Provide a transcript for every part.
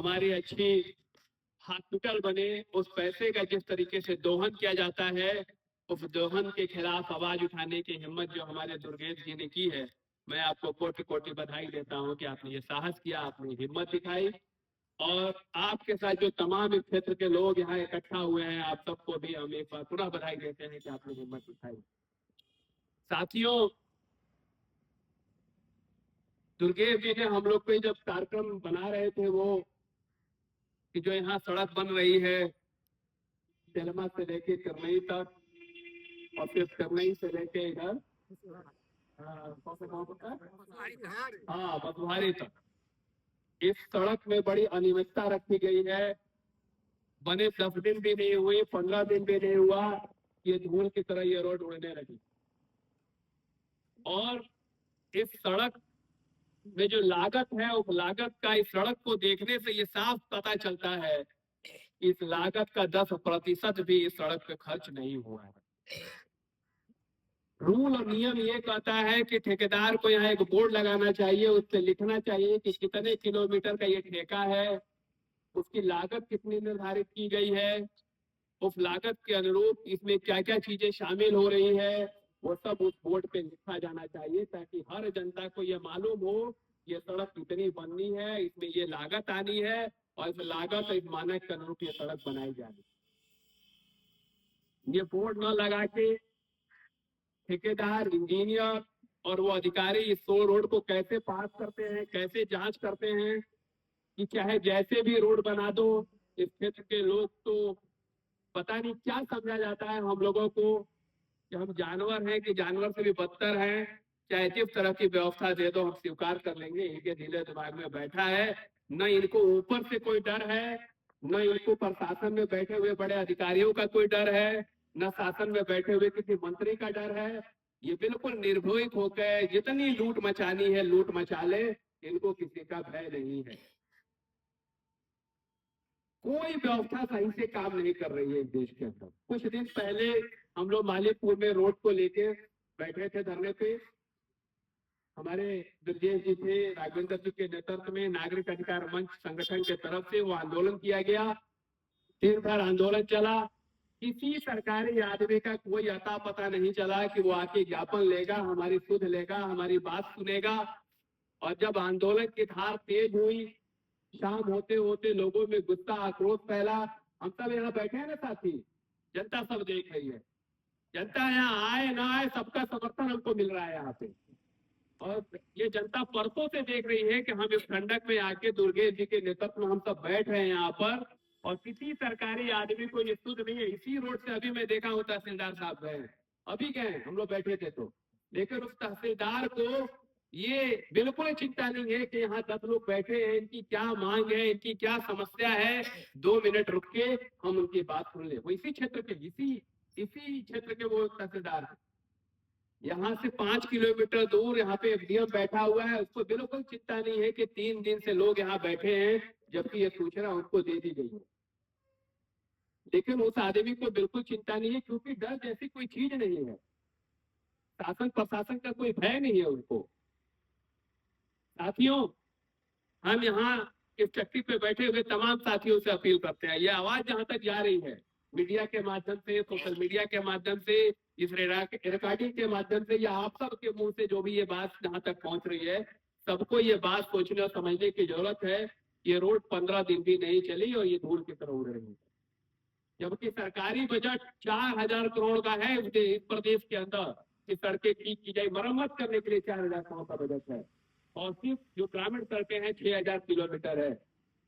हमारी अच्छी हॉस्पिटल बने, उस पैसे का जिस तरीके से दोहन किया जाता है, उस दोहन के खिलाफ आवाज उठाने की हिम्मत जो हमारे दुर्गेश जी ने की है, मैं आपको कोटि कोटि बधाई देता हूं कि आपने ये साहस किया, आपने हिम्मत दिखाई। और आपके साथ जो तमाम इस क्षेत्र के लोग यहाँ इकट्ठा हुए हैं, आप सबको भी हम एक बार पुनः बधाई देते हैं कि आपने हिम्मत दिखाई। साथियों, दुर्गेश जी ने हम लोग को जब कार्यक्रम बना रहे थे वो कि जो यहाँ सड़क बन रही है तेलमा से लेके करनई तक, और फिर करनई से लेके इधर हाँ बसवारी तक, इस सड़क में बड़ी अनियमितता रखी गई है। बने 10 दिन भी नहीं हुए, 15 दिन भी नहीं हुआ, ये धूल की तरह ये रोड उड़ने लगी। और इस सड़क में जो लागत है, उस लागत का इस सड़क को देखने से ये साफ पता चलता है इस लागत का 10% भी इस सड़क पे खर्च नहीं हुआ है। रूल और नियम ये कहता है कि ठेकेदार को यहाँ एक बोर्ड लगाना चाहिए, उस पर लिखना चाहिए कि कितने किलोमीटर का ये ठेका है, उसकी लागत कितनी निर्धारित की गई है, उस लागत के अनुरूप इसमें क्या क्या चीजें शामिल हो रही है, वो सब उस बोर्ड पे लिखा जाना चाहिए, ताकि हर जनता को ये मालूम हो ये सड़क कितनी बननी है, इसमें ये लागत आनी है, और इस लागत और इस मानक के अनुरूप ये सड़क बनाई जानी। ये बोर्ड न लगा के ठेकेदार, इंजीनियर और वो अधिकारी इस रोड को कैसे पास करते हैं, कैसे जांच करते हैं कि चाहे जैसे भी रोड बना दो, इस क्षेत्र के लोग तो पता नहीं क्या समझा जाता है हम लोगों को कि हम जानवर हैं कि जानवर से भी बदतर हैं, चाहे जिस तरह की व्यवस्था दे दो हम स्वीकार कर लेंगे। इनके दिले दिमाग में बैठा है, न इनको ऊपर से कोई डर है, न इनको प्रशासन में बैठे हुए बड़े अधिकारियों का कोई डर है, न शासन में बैठे हुए किसी मंत्री का डर है। ये बिल्कुल निर्भीक होकर जितनी लूट मचानी है लूट मचा ले, इनको किसी का भय नहीं है। कोई व्यवस्था सही से काम नहीं कर रही है इस देश के अंदर। कुछ दिन पहले हम लोग मालीपुर में रोड को लेके बैठे थे धरने पे, हमारे दुर्गेश जी थे, राघवेंद्र जी के नेतृत्व में नागरिक अधिकार मंच संगठन के तरफ से वो आंदोलन किया गया। दिन भर आंदोलन चला, किसी सरकारी आदमी का कोई अता पता नहीं चला कि वो आके ज्ञापन लेगा, हमारी सुध लेगा, हमारी बात सुनेगा। और जब आंदोलन की धार तेज हुई, शाम होते होते लोगों में गुस्सा आक्रोश फैला। हम सब यहाँ बैठे हैं ना साथी, जनता सब देख रही है, जनता यहाँ आए ना आए सबका समर्थन हमको मिल रहा है यहाँ पे। और ये जनता परसों से देख रही है कि हम इस खंडक में आके दुर्गेश जी के नेतृत्व में हम सब बैठ रहे हैं यहाँ पर, और किसी सरकारी आदमी को ये सुध नहीं है। इसी रोड से अभी मैं देखा हूँ तहसीलदार साहब गए, अभी गए, हम लोग बैठे थे तो, लेकिन उस तहसीलदार को ये बिल्कुल चिंता नहीं है कि यहाँ 10 लोग बैठे हैं, इनकी क्या मांग है, इनकी क्या समस्या है, 2 मिनट रुक के हम उनकी बात सुन ले। वो इसी क्षेत्र के इसी क्षेत्र के वो तहसीलदार है। यहाँ से 5 किलोमीटर दूर यहाँ पे एसडीएम बैठा हुआ है, उसको बिल्कुल चिंता नहीं है कि 3 दिन से लोग यहाँ बैठे हैं, जबकि ये सूचना उनको दे दी गई है। लेकिन उस आदमी को बिल्कुल चिंता नहीं है, क्योंकि डर जैसी कोई चीज नहीं है, शासन प्रशासन का कोई भय नहीं है उनको। साथियों, हम यहाँ इस चक्की पे बैठे हुए तमाम साथियों से अपील करते हैं, ये आवाज जहां तक जा रही है, मीडिया के माध्यम से, सोशल मीडिया के माध्यम से, इस रिकॉर्डिंग के माध्यम से, या आप सब के मुंह से जो भी ये बात जहां तक पहुंच रही है, सबको ये बात सोचने और समझने की जरूरत है। ये रोड 15 दिन भी नहीं चली और ये धूल की तरह उड़ रही है, जबकि सरकारी बजट 4,000 करोड़ का है इस प्रदेश के अंदर कि सड़कें ठीक की जाए, मरम्मत करने के लिए 4,000 करोड़ का बजट है, और सिर्फ जो ग्रामीण सड़कें हैं 6,000 किलोमीटर है।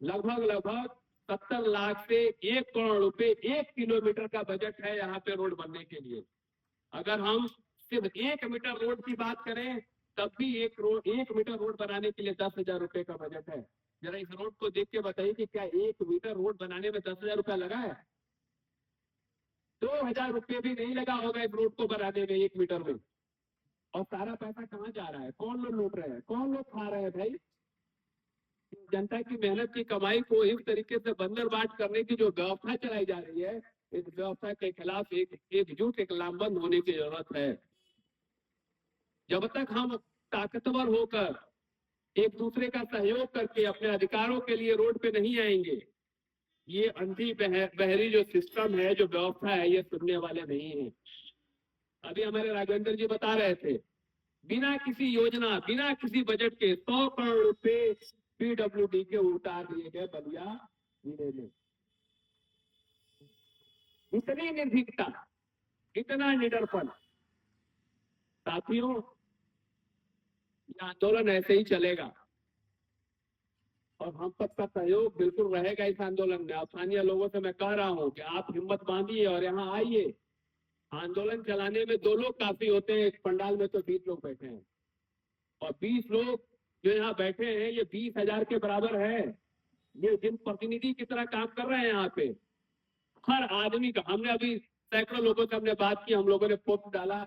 लगभग 70 लाख से 1 करोड़ रुपए 1 किलोमीटर का बजट है यहाँ पे रोड बनने के लिए। अगर हम सिर्फ 1 मीटर रोड की बात करें, तब भी 1 मीटर रोड बनाने के लिए 10,000 रुपए का बजट है। जरा इस रोड को देख के बताइए कि क्या 1 मीटर रोड बनाने में 10,000 रुपया लगा है? 2,000 रुपये भी नहीं लगा होगा इस रोड को बनाने में 1 मीटर में। और सारा पैसा कहाँ जा रहा है? कौन लोग लूट रहे हैं? कौन लोग खा रहे हैं भाई? जनता की मेहनत की कमाई को इस तरीके से बंदरबाट करने की जो व्यवस्था चलाई जा रही है, इस व्यवस्था के खिलाफ एकजुट एक लामबंद होने की जरूरत है। जब तक हम ताकतवर होकर एक दूसरे का सहयोग करके अपने अधिकारों के लिए रोड पे नहीं आएंगे, ये अंधी बहरी जो सिस्टम है, जो व्यवस्था है, ये सुनने वाले नहीं है। अभी हमारे राघवेंद्र जी बता रहे थे, बिना किसी योजना, बिना किसी बजट के 100 करोड़ रुपए पीडब्ल्यूडी के उतार दिए गए बलिया जिले में। इतनी निर्भीकता, इतना निडरपन। साथियों, ये आंदोलन ऐसे ही चलेगा और हम सबका सहयोग बिल्कुल रहेगा इस आंदोलन में। स्थानीय लोगों से मैं कह रहा हूं कि आप हिम्मत बांधिए और यहाँ आइए। आंदोलन चलाने में 2 लोग काफी होते हैं, एक पंडाल में तो 20 लोग बैठे हैं, और 20 लोग जो यहाँ बैठे हैं ये 20,000 के बराबर है। ये जिन प्रतिनिधि की तरह काम कर रहे हैं यहाँ पे, हर आदमी का, हमने अभी सैकड़ों लोगों से हमने बात की, हम लोगों ने पोस्ट डाला,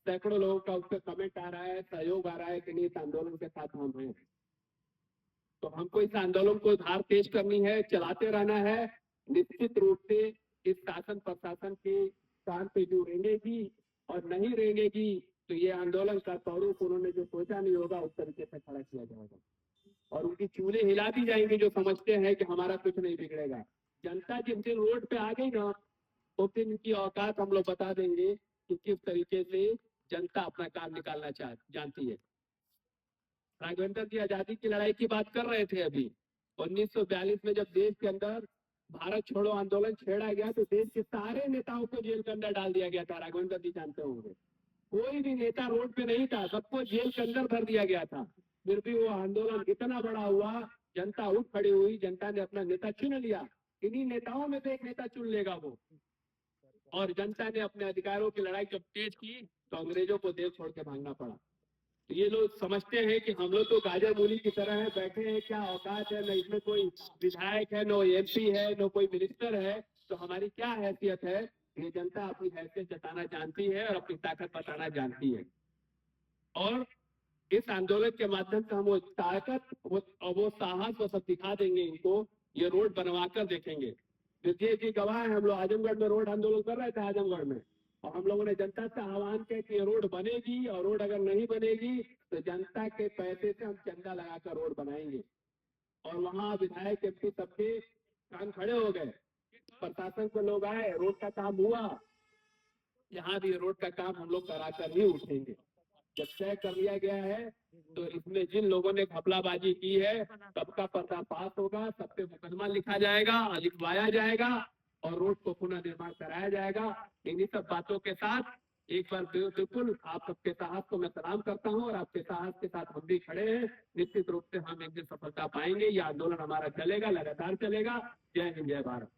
सैकड़ों लोगों का उस पर कमेंट आ रहा है, सहयोग आ रहा है कि नहीं इस आंदोलन के साथ हम हैं। तो हमको इस आंदोलन को धार तेज करनी है, चलाते रहना है। निश्चित रूप से इस शासन प्रशासन के कान पे जो रेंगेगी और नहीं रेंगेगी तो ये आंदोलन का स्वरूप उन्होंने जो सोचा नहीं होगा उस तरीके से खड़ा किया जाएगा और उनकी चूल्हे हिला दी जाएंगी जो समझते हैं कि हमारा कुछ नहीं बिगड़ेगा। जनता जिस दिन रोड पे आ गई ना, उस दिन इनकी औकात हम लोग बता देंगे कि किस तरीके से जनता अपना काम निकालना जानती है। राघवेंद्र जी आजादी की लड़ाई की बात कर रहे थे अभी। 1942 में जब देश के अंदर भारत छोड़ो आंदोलन छेड़ा गया तो देश के सारे नेताओं को जेल के अंदर डाल दिया गया था। राघवेंद्र जी जानते होंगे, कोई भी नेता रोड पे नहीं था, सबको जेल के अंदर भर दिया गया था। फिर भी वो आंदोलन इतना बड़ा हुआ, जनता उठ खड़ी हुई, जनता ने अपना नेता चुन लिया। इन्हीं नेताओं में से एक नेता चुन लेगा वो, और जनता ने अपने अधिकारों की लड़ाई जब तेज की तो अंग्रेजों को देश छोड़ के भागना पड़ा। तो ये लोग समझते हैं कि हम लोग तो गाजर मूली की तरह है, बैठे हैं, क्या औकात है, न इसमें कोई विधायक है, न एमपी है, न कोई मिनिस्टर है, तो हमारी क्या हैसियत है। ये जनता अपनी हैसियत जताना जानती है और अपनी ताकत बताना जानती है, और इस आंदोलन के माध्यम से हम वो ताकत, वो साहस, वो सब दिखा देंगे इनको। ये रोड बनवा कर देखेंगे। विजय जी गवाह है, हम लोग आजमगढ़ में रोड आंदोलन कर रहे थे आजमगढ़ में, और हम लोगों ने जनता से आह्वान किया कि ये रोड बनेगी, और रोड अगर नहीं बनेगी तो जनता के पैसे से हम चंदा लगाकर रोड बनाएंगे। और वहां विधायक एमपी सबके कान खड़े हो गए, प्रशासन के लोग आए, रोड का काम हुआ। यहाँ भी रोड का काम हम लोग कराकर ही उठेंगे। जब तय कर लिया गया है तो इसमें जिन लोगों ने घपलाबाजी की है सबका पर्दाफाश होगा, सब पे मुकदमा लिखा जाएगा, लिखवाया जाएगा और रोड को पुनः निर्माण कराया जाएगा। इन्हीं सब बातों के साथ एक बार बिल्कुल आप सबके साहस को मैं सलाम करता हूं, और आपके साहस के साथ हम भी खड़े हैं। निश्चित रूप से हम एक दिन सफलता पाएंगे। ये आंदोलन हमारा चलेगा, लगातार चलेगा। जय हिंद, जय भारत।